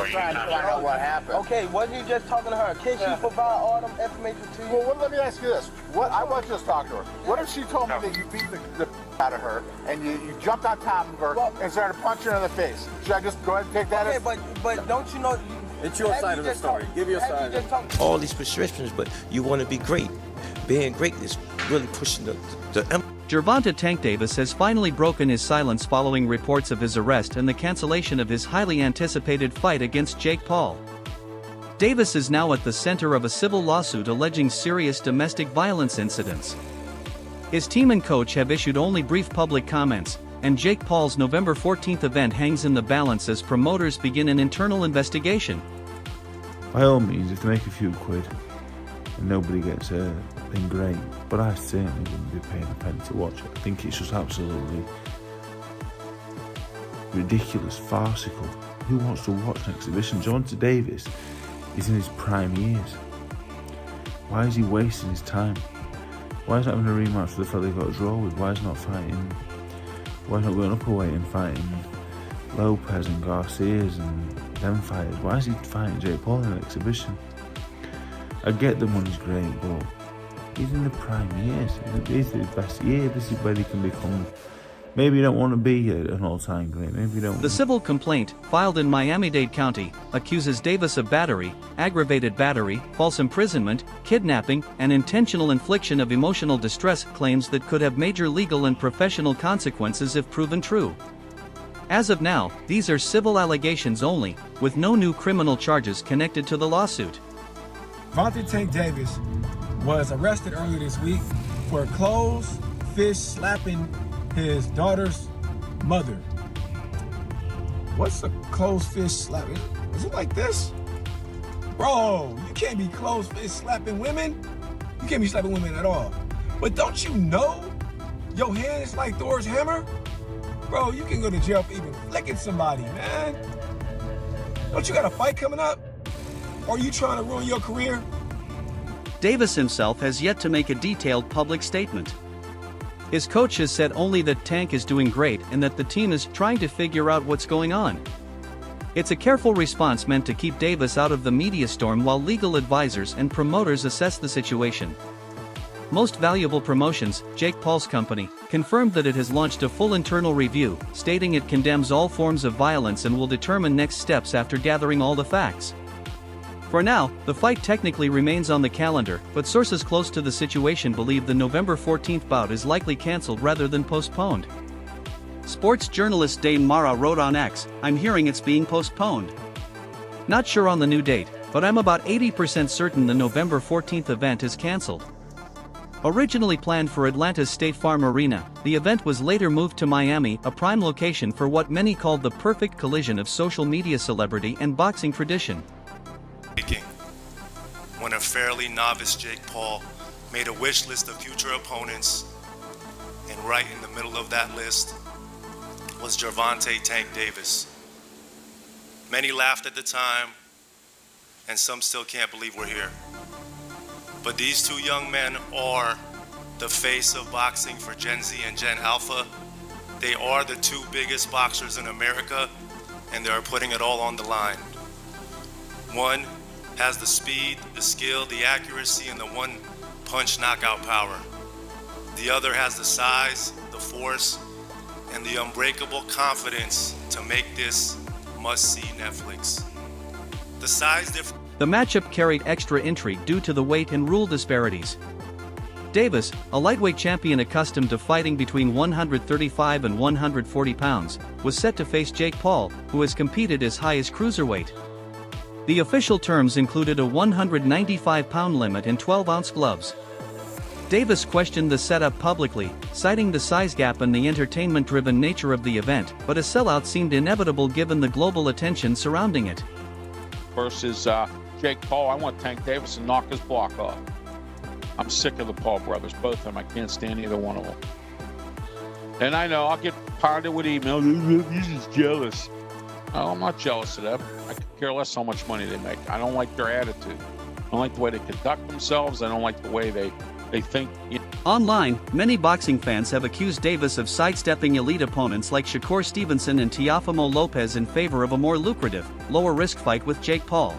trying to find out what happened. Okay, wasn't you just talking to her? Can she provide all them information to you? Well, let me ask you this. I was just talking to her. What if she told me that you beat the out of her and you jumped on top of her and started punching her in the face? Should I just go ahead and take that as... but don't you know... It's your side of the story. Give your side. All these prescriptions, but you want to be great. Being great is really pushing the Gervonta Tank Davis has finally broken his silence following reports of his arrest and the cancellation of his highly anticipated fight against Jake Paul. Davis is now at the center of a civil lawsuit alleging serious domestic violence incidents. His team and coach have issued only brief public comments, and Jake Paul's November 14th event hangs in the balance as promoters begin an internal investigation. By all means, if they make a few quid and nobody gets hurt, then great. But I certainly wouldn't be paying a penny to watch it. I think it's just absolutely ridiculous, farcical. Who wants to watch an exhibition? Gervonta Davis is in his prime years. Why is he wasting his time? Why is he having a rematch with the fella he got a draw with? Why is he not fighting? Why is he not going up a weight and fighting Lopez and Garcias and them fighters? Why is he fighting Jake Paul in an exhibition? I get the money's great, but he's in the prime years. This is his best year. This is where he can become. Maybe you don't want to be an all-time great. Maybe you don't. The civil complaint, filed in Miami-Dade County, accuses Davis of battery, aggravated battery, false imprisonment, kidnapping, and intentional infliction of emotional distress claims that could have major legal and professional consequences if proven true. As of now, these are civil allegations only, with no new criminal charges connected to the lawsuit. Gervonta Tank Davis was arrested earlier this week for clothes, fish slapping his daughter's mother. What's a clothes fish slapping? Is it like this? Bro, you can't be clothes fish slapping women. You can't be slapping women at all. But don't you know your hand is like Thor's hammer? Bro, you can go to jail for even flicking somebody, man. Don't you got a fight coming up? Or are you trying to ruin your career? Davis himself has yet to make a detailed public statement. His coach has said only that Tank is doing great and that the team is trying to figure out what's going on. It's a careful response meant to keep Davis out of the media storm while legal advisors and promoters assess the situation. Most Valuable Promotions, Jake Paul's company, confirmed that it has launched a full internal review, stating it condemns all forms of violence and will determine next steps after gathering all the facts. For now, the fight technically remains on the calendar, but sources close to the situation believe the November 14th bout is likely cancelled rather than postponed. Sports journalist Dame Mara wrote on X, "I'm hearing it's being postponed. Not sure on the new date, but I'm about 80% certain the November 14th event is cancelled." Originally planned for Atlanta's State Farm Arena, the event was later moved to Miami, a prime location for what many called the perfect collision of social media celebrity and boxing tradition. When a fairly novice Jake Paul made a wish list of future opponents, and right in the middle of that list was Gervonta Tank Davis. Many laughed at the time, and some still can't believe we're here. But these two young men are the face of boxing for Gen Z and Gen Alpha. They are the two biggest boxers in America, and they are putting it all on the line. One has the speed, the skill, the accuracy, and the one-punch knockout power. The other has the size, the force, and the unbreakable confidence to make this must-see Netflix. The size difference. The matchup carried extra intrigue due to the weight and rule disparities. Davis, a lightweight champion accustomed to fighting between 135 and 140 pounds, was set to face Jake Paul, who has competed as high as cruiserweight. The official terms included a 195-pound limit and 12-ounce gloves. Davis questioned the setup publicly, citing the size gap and the entertainment-driven nature of the event, but a sellout seemed inevitable given the global attention surrounding it. Versus Jake Paul, I want Tank Davis to knock his block off. I'm sick of the Paul brothers, both of them. I can't stand either one of them. And I know I'll get pounded with emails. He's just jealous. No, I'm not jealous of them. I could care less how much money they make. I don't like their attitude. I don't like the way they conduct themselves. I don't like the way they think. Online, many boxing fans have accused Davis of sidestepping elite opponents like Shakur Stevenson and Teofimo Lopez in favor of a more lucrative, lower-risk fight with Jake Paul.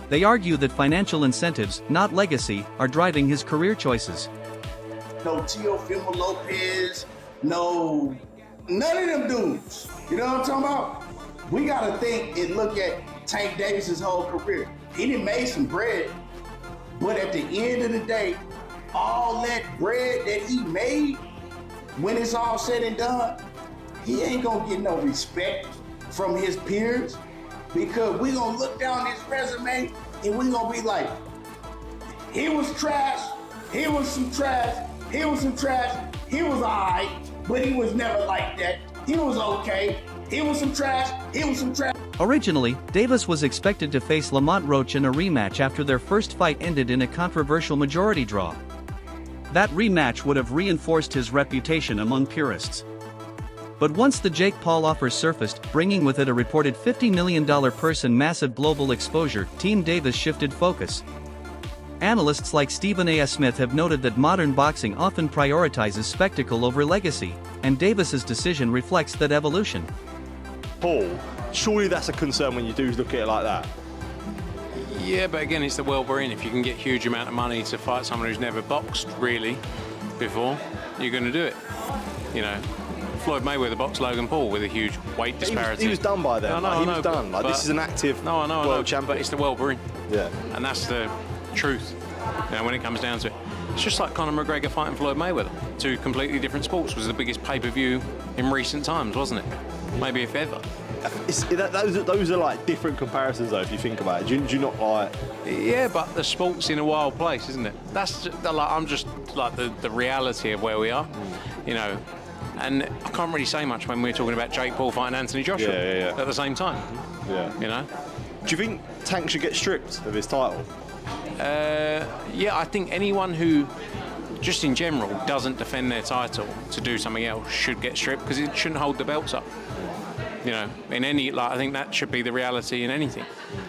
They argue that financial incentives, not legacy, are driving his career choices. No Teofimo Lopez, none of them dudes. You know what I'm talking about? We gotta think and look at Tank Davis's whole career. He done made some bread, but at the end of the day, all that bread that he made, when it's all said and done, he ain't gonna get no respect from his peers, because we gonna look down his resume and we gonna be like, he was trash, he was some trash, he was some trash, he was alright, but he was never like that. He was okay, he was some trash, he was some trash. Originally, Davis was expected to face Lamont Roach in a rematch after their first fight ended in a controversial majority draw. That rematch would have reinforced his reputation among purists. But once the Jake Paul offer surfaced, bringing with it a reported $50 million person massive global exposure, Team Davis shifted focus. Analysts like Stephen A. Smith have noted that modern boxing often prioritizes spectacle over legacy, and Davis's decision reflects that evolution. Paul, surely that's a concern when you do look at it like that. Yeah, but again, it's the world we're in. If you can get a huge amount of money to fight someone who's never boxed really before, you're going to do it. You know, Floyd Mayweather boxed Logan Paul with a huge weight disparity. He was done by then. I know, he was done. Like, this is an active world champion. But it's the world we're in. Yeah. And that's the truth. You know, when it comes down to it. It's just like Conor McGregor fighting Floyd Mayweather. Two completely different sports. It was the biggest pay-per-view in recent times, wasn't it? Maybe if ever. Those are like different comparisons though, if you think about it. Do you not like? Yeah, but the sport's in a wild place, isn't it? That's just, like, I'm just like the reality of where we are, you know. And I can't really say much when we're talking about Jake Paul fighting Anthony Joshua at the same time. Yeah. You know. Do you think Tank should get stripped of his title? Yeah, I think anyone who, just in general, doesn't defend their title to do something else should get stripped, because it shouldn't hold the belts up. You know, in any, like, I think that should be the reality in anything.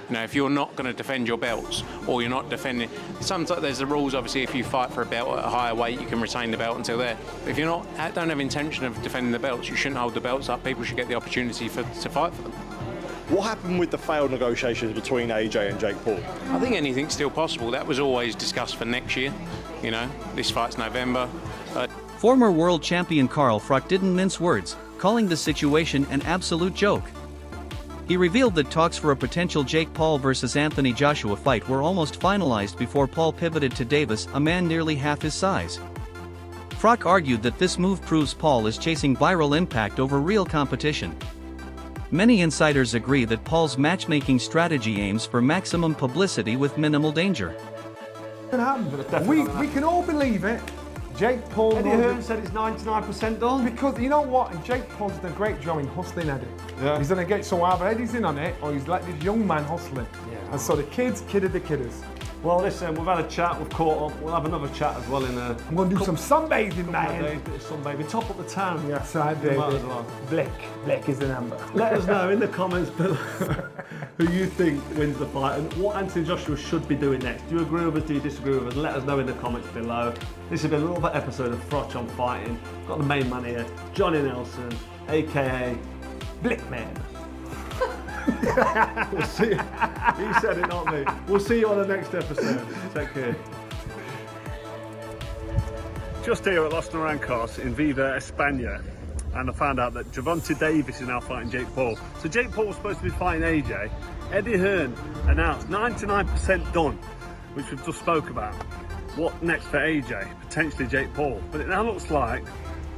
You know, if you're not going to defend your belts, or you're not defending, sometimes there's the rules, obviously, if you fight for a belt at a higher weight, you can retain the belt until there. But if you're not, don't have intention of defending the belts, you shouldn't hold the belts up. People should get the opportunity to fight for them. What happened with the failed negotiations between AJ and Jake Paul? I think anything's still possible. That was always discussed for next year. You know, this fight's November. Former world champion Carl Froch didn't mince words, calling the situation an absolute joke. He revealed that talks for a potential Jake Paul versus Anthony Joshua fight were almost finalized before Paul pivoted to Davis, a man nearly half his size. Froch argued that this move proves Paul is chasing viral impact over real competition. Many insiders agree that Paul's matchmaking strategy aims for maximum publicity with minimal danger. We can all believe it. Jake Paul. Eddie Hearn said it's 99% done. Because you know what? And Jake Paul's done a great job in hustling Eddie. Yeah. He's going to get, so either Eddie's in on it or he's let this young man hustling. Yeah. And so the kids kidded the kidders. Well, listen, we've had a chat, we've caught up, we'll have another chat as well in a... I'm going to do some sunbathing, man. Sunbathing, top up the town. Yes, I did. Well. Black is the number. Let us know in the comments below who you think wins the fight and what Anthony Joshua should be doing next. Do you agree with us, do you disagree with us? Let us know in the comments below. This has been another episode of Froch on Fighting. Got the main man here, Johnny Nelson, aka Blickman. We'll see. He said it, not me. We'll see you on the next episode. Take care. Just here at Los Naranjos in Viva, España, and I found out that Gervonta Davis is now fighting Jake Paul. So Jake Paul was supposed to be fighting AJ. Eddie Hearn announced 99% done, which we've just spoke about. What next for AJ? Potentially Jake Paul. But it now looks like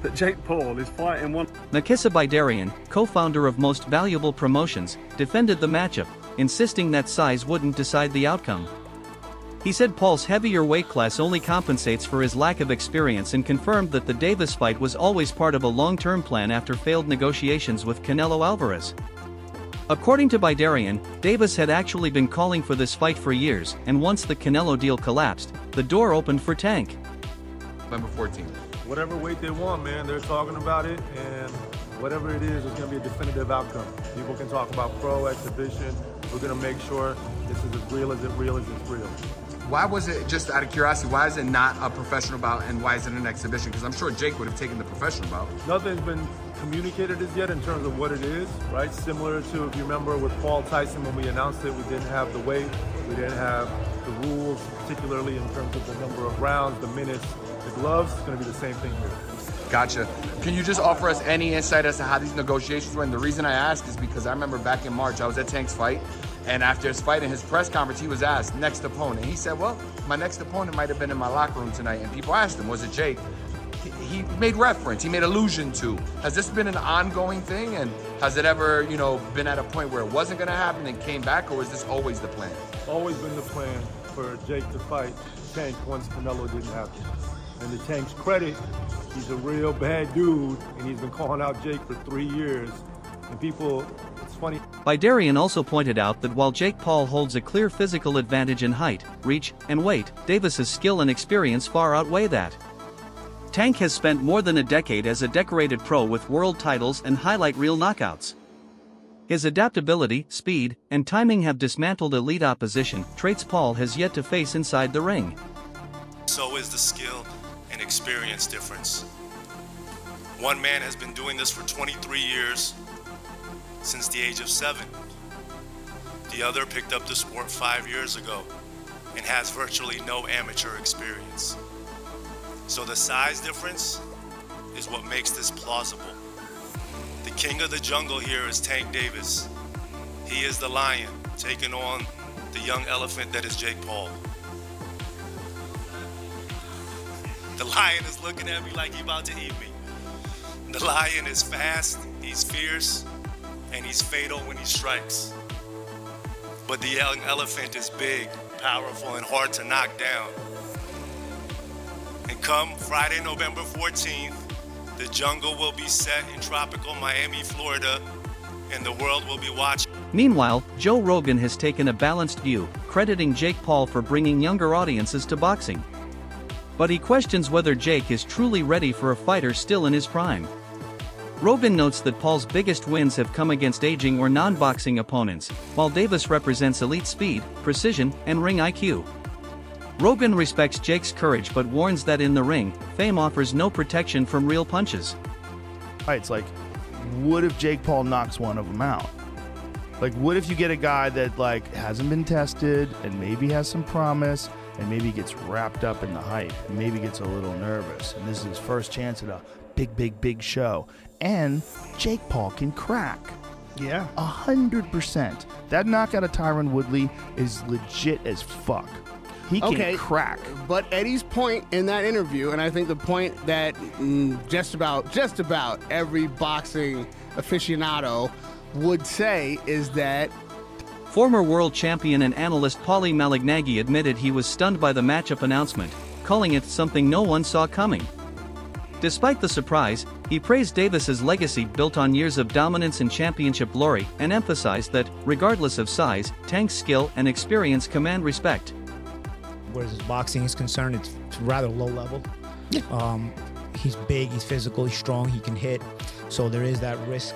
that Jake Paul is fighting one. Nakisa Bidarian, co-founder of Most Valuable Promotions, defended the matchup, insisting that size wouldn't decide the outcome. He said Paul's heavier weight class only compensates for his lack of experience and confirmed that the Davis fight was always part of a long-term plan after failed negotiations with Canelo Alvarez. According to Bidarian, Davis had actually been calling for this fight for years, and once the Canelo deal collapsed, the door opened for Tank. November 14th. Whatever weight they want, man, they're talking about it, and whatever it is, it's going to be a definitive outcome. People can talk about pro, exhibition. We're going to make sure this is as real as it's real. Why was it, just out of curiosity, why is it not a professional bout and why is it an exhibition? Because I'm sure Jake would have taken the professional bout. Nothing's been communicated as yet in terms of what it is, right? Similar to, if you remember, with Paul Tyson, when we announced it, we didn't have the weight, we didn't have the rules, particularly in terms of the number of rounds, the minutes, the gloves. It's going to be the same thing here. Gotcha. Can you just offer us any insight as to how these negotiations went? The reason I ask is because I remember back in March, I was at Tank's fight, and after his fight in his press conference, he was asked, next opponent. He said, well, my next opponent might have been in my locker room tonight, and people asked him, was it Jake? He made reference, he made allusion to. Has this been an ongoing thing, and has it ever, been at a point where it wasn't gonna happen and came back, or was this always the plan? Always been the plan for Jake to fight Tank once Canelo didn't happen. And to Tank's credit, he's a real bad dude, and he's been calling out Jake for 3 years. And people, it's funny. Bidarian also pointed out that while Jake Paul holds a clear physical advantage in height, reach, and weight, Davis's skill and experience far outweigh that. Tank has spent more than a decade as a decorated pro with world titles and highlight reel knockouts. His adaptability, speed, and timing have dismantled elite opposition, traits Paul has yet to face inside the ring. So is the skill and experience difference. One man has been doing this for 23 years, since the age of 7. The other picked up the sport 5 years ago and has virtually no amateur experience. So the size difference is what makes this plausible. The king of the jungle here is Tank Davis. He is the lion taking on the young elephant that is Jake Paul. The lion is looking at me like he's about to eat me. The lion is fast, he's fierce, and he's fatal when he strikes. But the young elephant is big, powerful, and hard to knock down. And come Friday, November 14th, the jungle will be set in tropical Miami, Florida, and the world will be watching. Meanwhile, Joe Rogan has taken a balanced view, crediting Jake Paul for bringing younger audiences to boxing. But he questions whether Jake is truly ready for a fighter still in his prime. Rogan notes that Paul's biggest wins have come against aging or non-boxing opponents, while Davis represents elite speed, precision, and ring IQ. Rogan respects Jake's courage but warns that in the ring, fame offers no protection from real punches. It's like, what if Jake Paul knocks one of them out? Like, what if you get a guy that hasn't been tested and maybe has some promise and maybe gets wrapped up in the hype and maybe gets a little nervous and this is his first chance at a big show, and Jake Paul can crack. Yeah. 100%. That knockout of Tyron Woodley is legit as fuck. He can crack. But Eddie's point in that interview, and I think the point that just about every boxing aficionado would say, is that former world champion and analyst Paulie Malignaggi admitted he was stunned by the matchup announcement, calling it something no one saw coming. Despite the surprise, he praised Davis's legacy built on years of dominance and championship glory, and emphasized that, regardless of size, Tank's skill and experience command respect. Whereas his boxing is concerned, it's rather low level. He's big, he's physical, he's strong, he can hit. So there is that risk.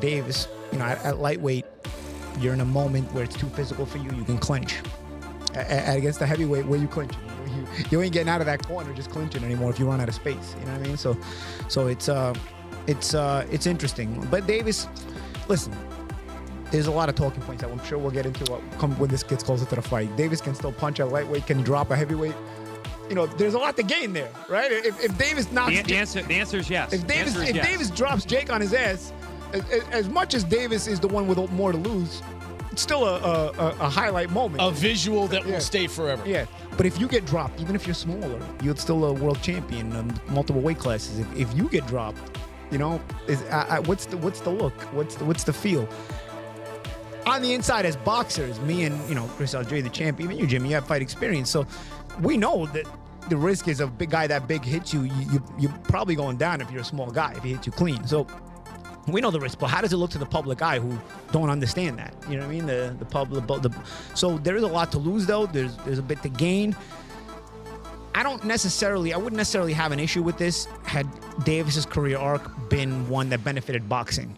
Davis, at lightweight, you're in a moment where it's too physical for you, you can clinch. Against the heavyweight, where you clinch? You ain't getting out of that corner just clinching anymore if you run out of space. You know what I mean? So it's interesting. But Davis, listen, there's a lot of talking points that I'm sure we'll get into when this gets closer to the fight. Davis can still punch at lightweight, can drop a heavyweight. There's a lot to gain there, right? If Davis knocks, the answer is yes. If Davis drops Jake on his ass, as much as Davis is the one with more to lose, it's still a highlight moment. A visual that will stay forever. Yeah, but if you get dropped, even if you're smaller, you're still a world champion in multiple weight classes. If you get dropped, what's the look? What's the feel? On the inside, as boxers, me and Chris Algieri, the champ, even you, Jimmy, you have fight experience, so we know that the risk is a big guy that big hits you. You're probably going down if you're a small guy, if he hits you clean. So we know the risk, but how does it look to the public eye who don't understand that? You know what I mean? The public. So there is a lot to lose, though. There's a bit to gain. I wouldn't necessarily have an issue with this had Davis's career arc been one that benefited boxing.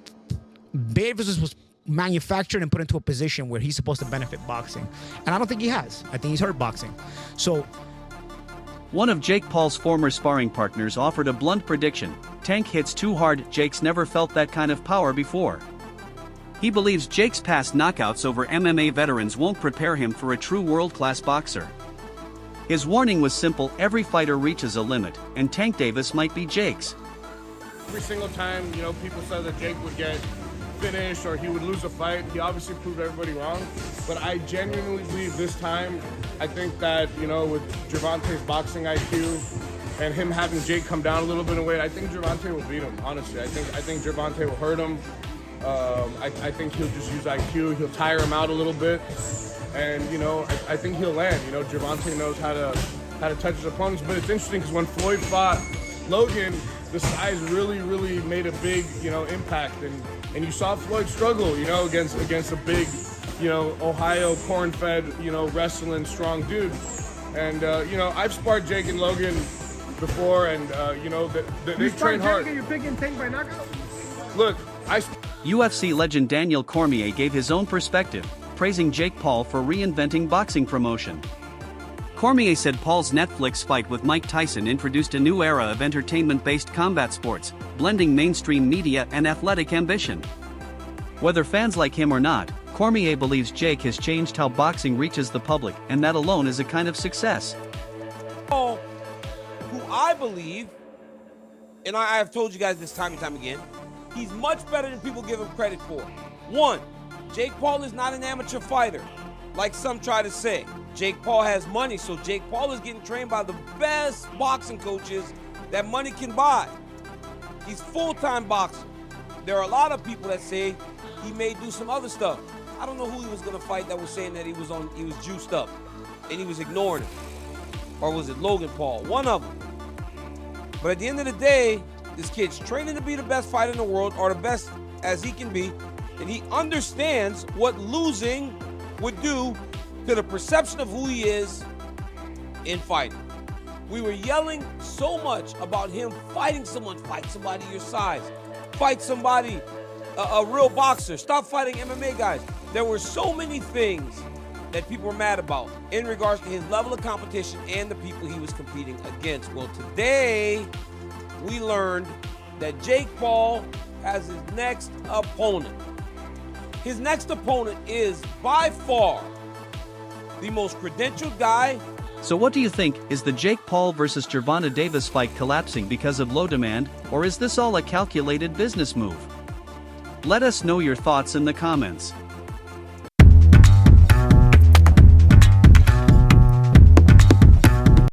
Davis was manufactured and put into a position where he's supposed to benefit boxing. And I don't think he has. I think he's hurt boxing. So one of Jake Paul's former sparring partners offered a blunt prediction: Tank hits too hard. Jake's never felt that kind of power before. He believes Jake's past knockouts over MMA veterans won't prepare him for a true world-class boxer. His warning was simple: every fighter reaches a limit, and Tank Davis might be Jake's. Every single time, people said that Jake would get finished or he would lose a fight, he obviously proved everybody wrong. But I genuinely believe this time, I think that, with Gervonta's boxing IQ and him having Jake come down a little bit in weight, I think Gervonta will beat him, honestly. I think Gervonta will hurt him. I think he'll just use IQ. He'll tire him out a little bit. And, I think he'll land. Gervonta knows how to touch his opponents. But it's interesting because when Floyd fought Logan, the size really, really made a big, impact. And you saw Floyd struggle, against a big, Ohio corn-fed, wrestling strong dude. And, I've sparred Jake and Logan before, and, they train hard. You're picking Tank by knockout? Look, UFC legend Daniel Cormier gave his own perspective, praising Jake Paul for reinventing boxing promotion. Cormier said Paul's Netflix fight with Mike Tyson introduced a new era of entertainment-based combat sports, blending mainstream media and athletic ambition. Whether fans like him or not, Cormier believes Jake has changed how boxing reaches the public, and that alone is a kind of success. Paul, who I believe, and I have told you guys this time and time again, he's much better than people give him credit for. One, Jake Paul is not an amateur fighter, like some try to say. Jake Paul has money, so Jake Paul is getting trained by the best boxing coaches that money can buy. He's full-time boxer. There are a lot of people that say he may do some other stuff. I don't know who he was going to fight that was saying that he was juiced up and he was ignoring him. Or was it Logan Paul? One of them. But at the end of the day, this kid's training to be the best fighter in the world, or the best as he can be, and he understands what losing would do to the perception of who he is in fighting. We were yelling so much about him fighting someone. Fight somebody your size. Fight somebody, a real boxer. Stop fighting MMA guys. There were so many things that people were mad about in regards to his level of competition and the people he was competing against. Well, today we learned that Jake Paul has his next opponent. His next opponent is by far the most credentialed guy. So what do you think? Is the Jake Paul versus Gervonta Davis fight collapsing because of low demand, or is this all a calculated business move? Let us know your thoughts in the comments.